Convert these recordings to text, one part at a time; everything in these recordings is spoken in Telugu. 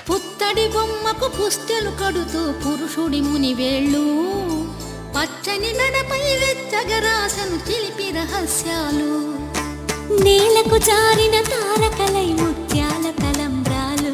పుత్తడి బొమ్మకు పుస్తెలు కడుతూ పురుషుడి ముని వేళ్ళు పచ్చని మెడపై వెచ్చగా రాసను చిలిపి రహస్యాలు నేలకు జారిన తారకలై ముత్యాల తలంబ్రాలు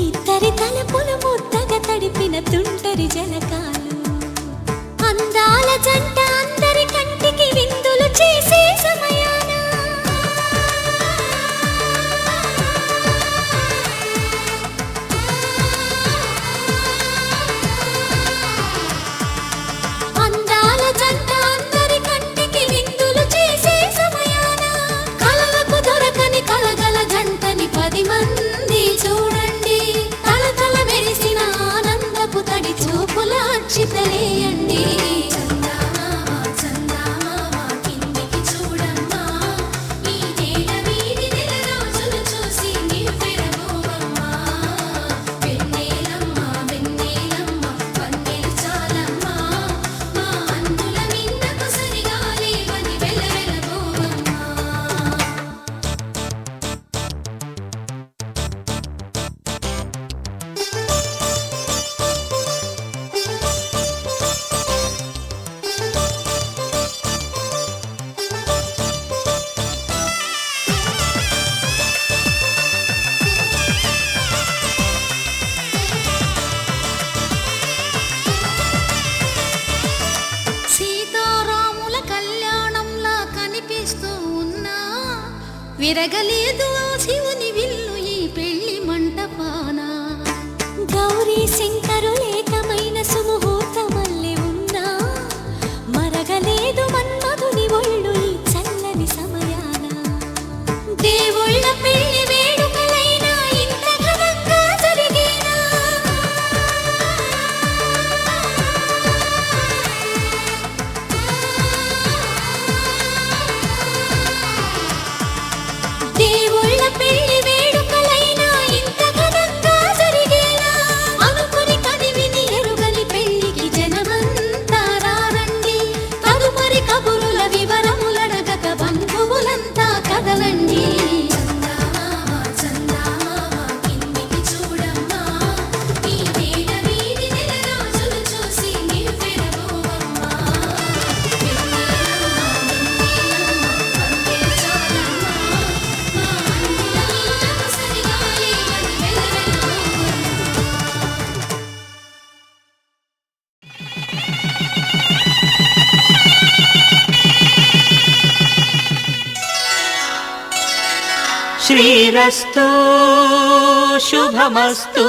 ఇద్దరి తలపులు ముద్దగా తడిపిన తుంటరి జలకాలు అందాల జంట అందరి కంటికి విందులు చేసే సమయాన చితలేయండి విరగలేదు శివుని విల్లు ఈ పెళ్లి మంటపాన గౌరీ శంకరులేకమైన సుముహూర్తమల్లె ఉన్నా మరగలేదు మన్మధుని ఒళ్ళు ఈ చల్లని సమయాన దేవుళ్ళ పెళ్లి వేడుకలైనా ఇంత ఘనంగా జరిగేనా దేవుళ్ళ పెళ్లి వేడుకలైనా ఇంత ఘనంగా జరిగేలా అనుకుని కదివిని ఎరుగని పెళ్లికి జనమంతా రారండి తదుపరి కబురుల వివరములడగక బంధువులంతా కదలండి శ్రీరస్తు శుభమస్తు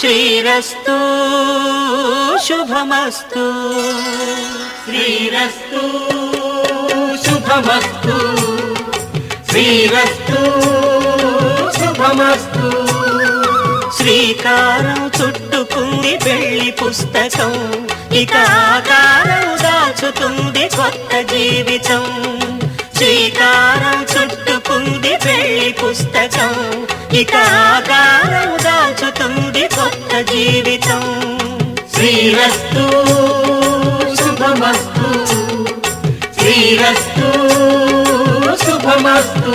శ్రీరస్తు శుభమస్తు శ్రీరస్తు శుభమస్తు శ్రీరస్తు శుభమస్తు శ్రీకారం చుట్టుకుంది పెళ్లి పుస్తకం ఇక ఆకారం దాచుతుంది కొత్త జీవితం శ్రీకారం చుట్టుకుంది పెళ్లి పుస్తకం ఇక ఆకారం దాచుతుంది కొత్త జీవితం శ్రీరస్తు శుభమస్తు శ్రీరస్తు శుభమస్తు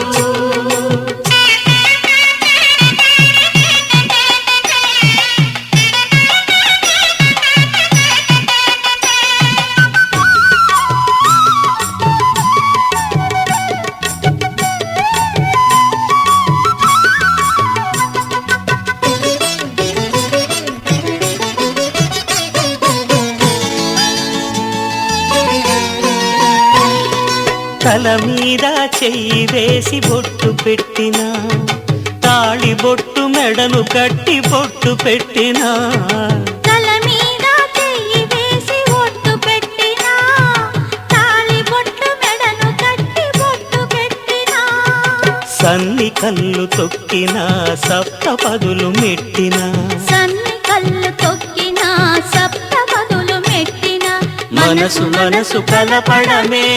తల మీద చెయ్యి వేసి బొట్టు పెట్టినా తాళి బొట్టు మెడను కట్టి బొట్టు పెట్టినా తల మీద చెయ్యి వేసి బొట్టు పెట్టినా తాళి బొట్టు మెడను కట్టి బొట్టు పెట్టినా సన్ని కళ్ళు తొక్కినా సప్తపదులు మెట్టినా సన్ని కళ్ళు తొక్కినా సప్తపదులు మెట్టినా మనసు మనసు కలపడమే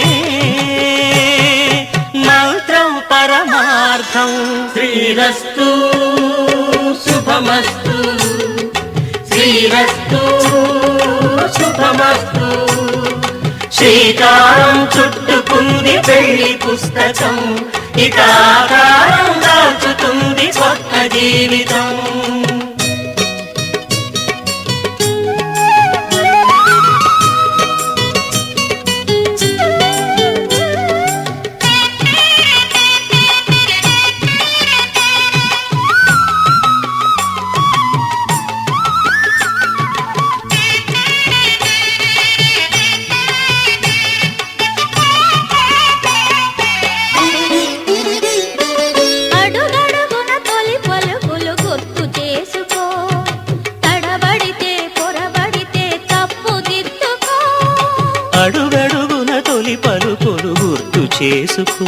మంత్రం పరమార్థం శ్రీరస్తు శుభమస్తు శ్రీరస్తు శుభమస్తు శ్రీకారం చుట్టుకుంది పెళ్లి పుస్తకం ఇక ఆకారం దాచుతుంది కొత్త జీవితం అడుగడుగున తొలి పలుకులు గుర్తు చేసుకో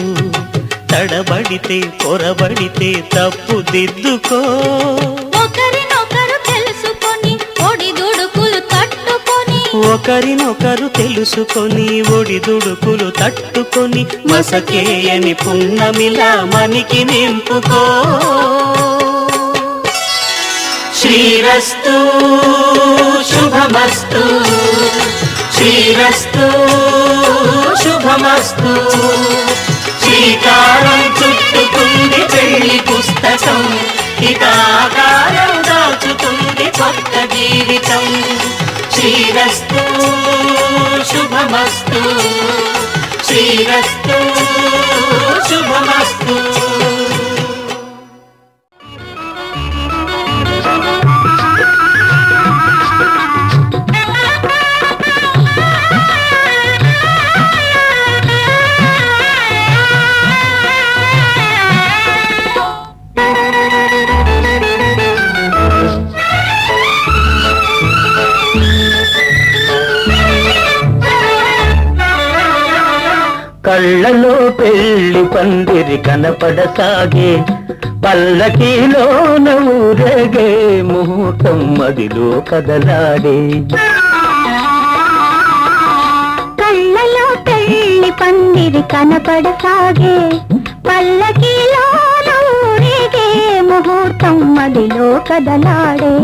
తడబడితే పొరబడితే తప్పు దిద్దుకో ఒకరినొకరు తెలుసుకొని ఒడిదుడుకులు తట్టుకొని ఒకరినొకరు తెలుసుకొని ఒడిదుడుకులు తట్టుకొని మసకేయని పున్నమిలా మనికి నింపుకో శ్రీరస్తు శుభమస్తు శ్రీరస్తు శుభమస్తు శ్రీకారం చుట్టుకుంది పెళ్లి పుస్తకం ఇక ఆకారం దాచుతుంది కొత్త జీవితం శ్రీరస్తు శుభమస్తు శ్రీరస్తు శుభమస్తు కళ్ళలో పెళ్లి పందిరి కనపడసాగే పల్లకీలోన ఊరేగే ముహూర్తం మదిలో కదలాడే కళ్ళలో పెళ్లి పందిరి కనపడసాగే పల్లకీలోన ఊరేగే ముహూర్తం మదిలో కదలాడే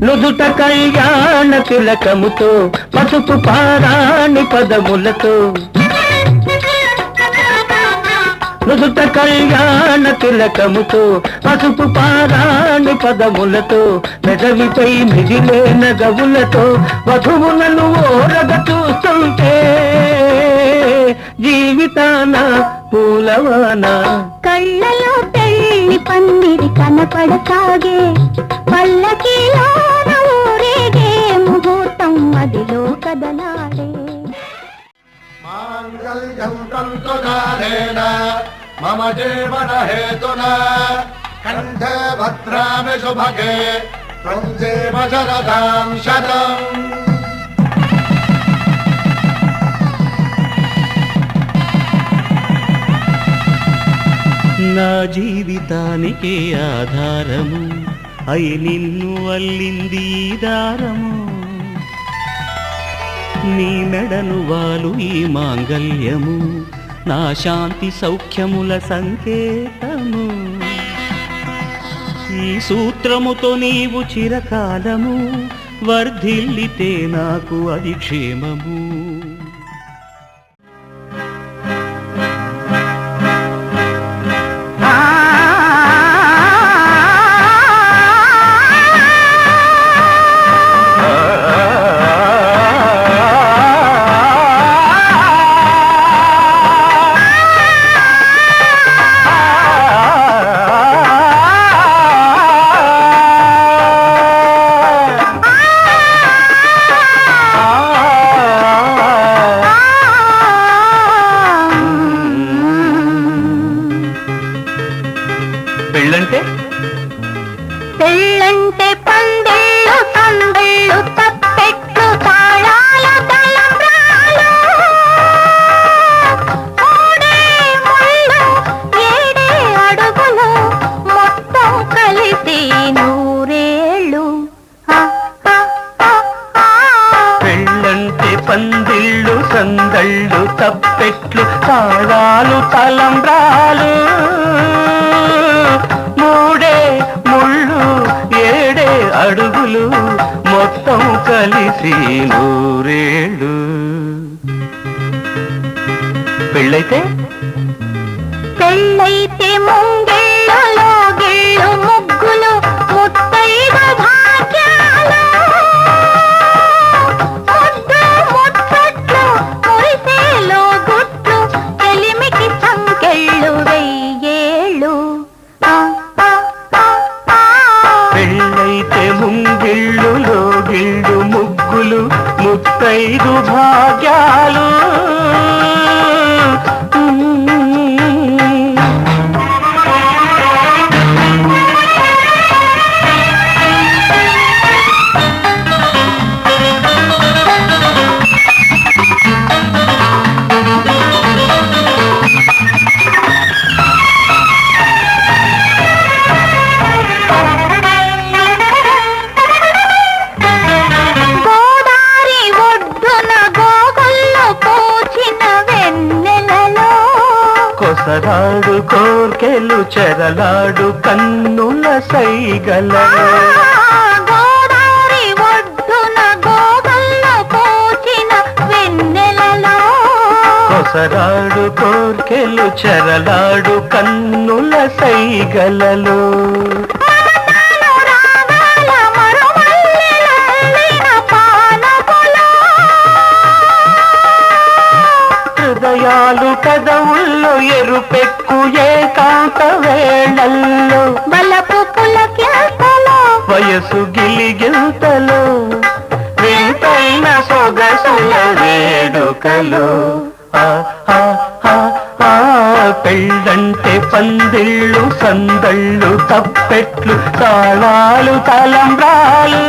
నుదుట కళ్యాణ తిలకముతో పసుపు పారాణి పదములతో నుదుట కళ్యాణ తిలకముతో పసుపు పారాణి పదములతో పెదవిపై మిగిలే నగవులతో వధువులను ఓరగ చూస్తుంటే జీవితాన పూలవాన కళ్ళలో పెళ్లి పందిరి కనపడసాగే పల్లకీలోన ఊరేగే ముహూర్తం మదిలో కదలాడే మాంగళ్యం తంతుదానేన మమ జీవన హేతునా కంఠే భద్రామి శుభగే త్వం జీవ శరదాం శతం నా జీవితానికి ఆధారము అయి నిన్ను అల్లింది దారము నీ మెడను వాలు ఈ మాంగల్యము నా శాంతి సౌఖ్యముల సంకేతము ఈ సూత్రముతో నీవు చిరకాలము వర్ధిల్లితే నాకు అది క్షేమము పందిళ్ళు సందళ్ళు తప్పెట్లు తాళాలు తలంబ్రాలు మూడే ముళ్ళు ఏడే అడుగులు మొత్తం కలిసి నూరేళ్ళు. పెళ్ళైతే పెళ్ళైతే ముంగిళ్ళలో గిళ్ళు ముగ్గులు ముత్తైదు భాగ్యాలు ముద్దు ముచ్చట్లు మురిసేలో గుట్లు చెలిమికి సంకెళ్ళు వెయ్యేళ్ళు. పెళ్ళైతే ముంగిళ్ళులో గిళ్ళు ముగ్గులు ముత్తైదు భాగ్యాలు కొసరాడు కోర్కెలు చెరలాడు కన్నుల సైగలలో గోదావరి ఒడ్డున గోగల్లో పోచిన వెన్నెలలో కొసరాడు కోర్కెలు చెరలాడు కన్నుల సైగలలో హృదయాలు కదవుల్లో ఎరుపెక్కు ఏకాంత వేళల్లో బలపు పులకింతలో వయసు గిలిగిల్తలో వింతైన సొగసుల వేడుకలో పెళ్ళంటే పందిళ్ళు సందళ్ళు తప్పెట్లు తాళాలు తలంబ్రాలు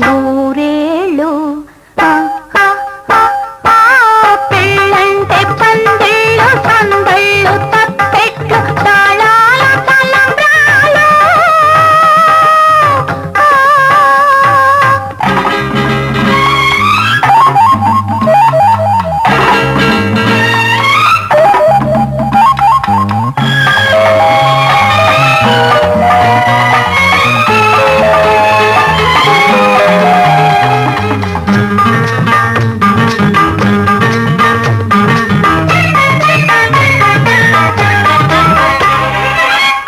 నూరేళ్ళు. పెళ్ళంటే పందిళ్ళు సందళ్ళు తప్పెట్లు తాళాల తలంబ్రాలు.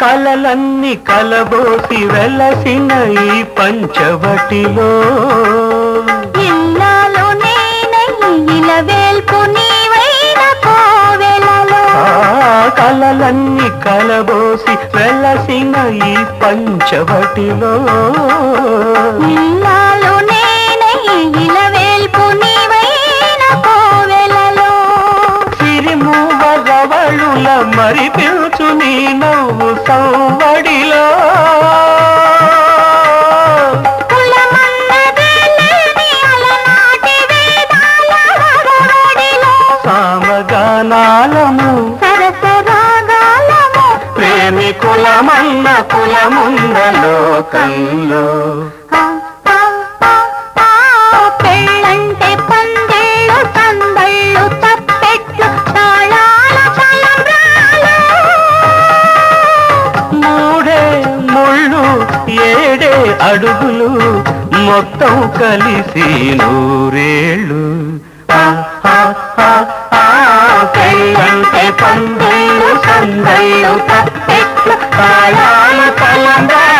కలలన్నీ కలబోసి వెలసిన ఈ పంచవటిలో ఇల్లాలో నేనై ఇలవేల్పు నీవైన కోవెలలో కలలన్నీ కలబోసి వెలసిన ఈ పంచవటిలో ఇల్లాలో నేనై ఇలవేల్పు నీవైన కోవెలలో సిరిమూవగవళుల మరి పిలుచు నీ నవ్వు సౌవడిలో సామగానాలము సరసరాగాలము ప్రేమికులమన్న కులమున్న లోకంలో పెళ్ళంటే పందిళ్ళు సందళ్ళు తప్పెట్లు తాళాల తలంబ్రాలు మూడే ముళ్ళు ఏడే అడుగులు మొత్తం కలిసి నూరేళ్ళు. పెళ్ళంటే పందిళ్ళు సందళ్ళు తప్పెట్లు తాళాల తలంబ్రాలు